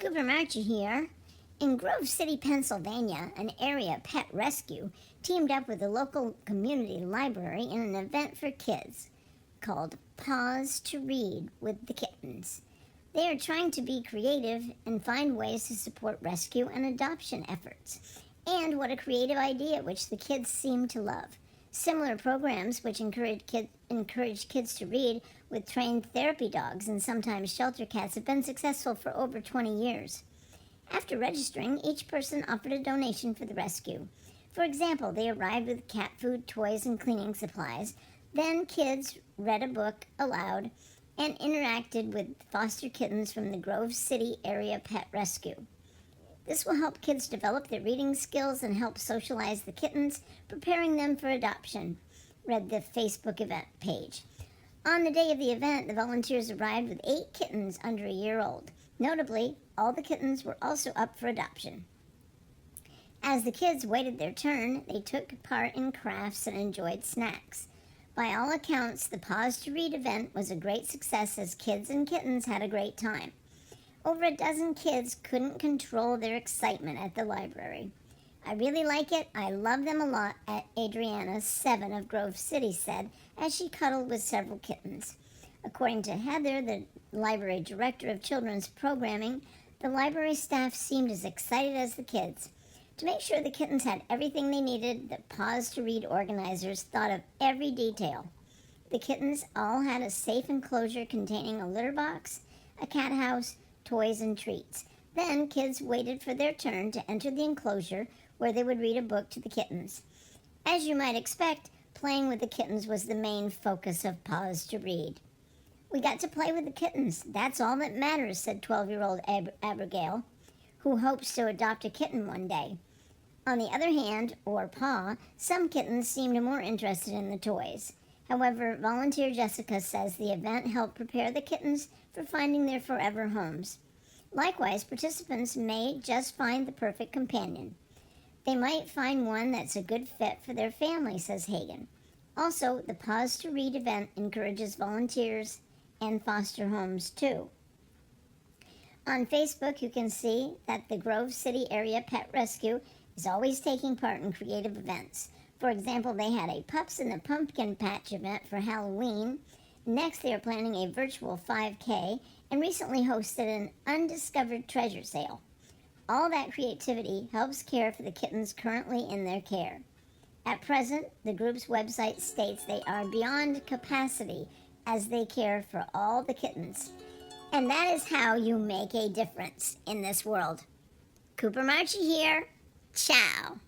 Cooper Marchie here. In Grove City, Pennsylvania, an area pet rescue teamed up with the local community library in an event for kids called Paws to Read with the Kittens. They are trying to be creative and find ways to support rescue and adoption efforts. And what a creative idea, which the kids seem to love. Similar programs which encourage kids to read with trained therapy dogs and sometimes shelter cats have been successful for over 20 years. After registering, each person offered a donation for the rescue. For example, they arrived with cat food, toys, and cleaning supplies. Then kids read a book aloud and interacted with foster kittens from the Grove City Area Pet Rescue. This will help kids develop their reading skills and help socialize the kittens, preparing them for adoption, read the Facebook event page. On the day of the event, the volunteers arrived with 8 kittens under a year old. Notably, all the kittens were also up for adoption. As the kids waited their turn, they took part in crafts and enjoyed snacks. By all accounts, the Paws to Read event was a great success as kids and kittens had a great time. Over a dozen kids couldn't control their excitement at the library. I really like it. I love them a lot, Adriana, 7 of Grove City, said as she cuddled with several kittens. According to Heather, the library director of children's programming, the library staff seemed as excited as the kids. To make sure the kittens had everything they needed, the Paws to Read organizers thought of every detail. The kittens all had a safe enclosure containing a litter box, a cat house, toys, and treats. Then kids waited for their turn to enter the enclosure where they would read a book to the kittens. As you might expect, playing with the kittens was the main focus of Paws to Read. "We got to play with the kittens. That's all that matters," said 12-year-old Abigail, who hopes to adopt a kitten one day. On the other hand, or paw, some kittens seemed more interested in the toys. However, volunteer Jessica says the event helped prepare the kittens for finding their forever homes. Likewise, participants may just find the perfect companion. They might find one that's a good fit for their family, says Hagen. Also, the Paws to Read event encourages volunteers and foster homes too. On Facebook, you can see that the Grove City Area Pet Rescue is always taking part in creative events. For example, they had a Pups in the Pumpkin Patch event for Halloween. Next, they are planning a virtual 5K and recently hosted an undiscovered treasure sale. All that creativity helps care for the kittens currently in their care. At present, the group's website states they are beyond capacity as they care for all the kittens. And that is how you make a difference in this world. Cooper Marchie here. Ciao.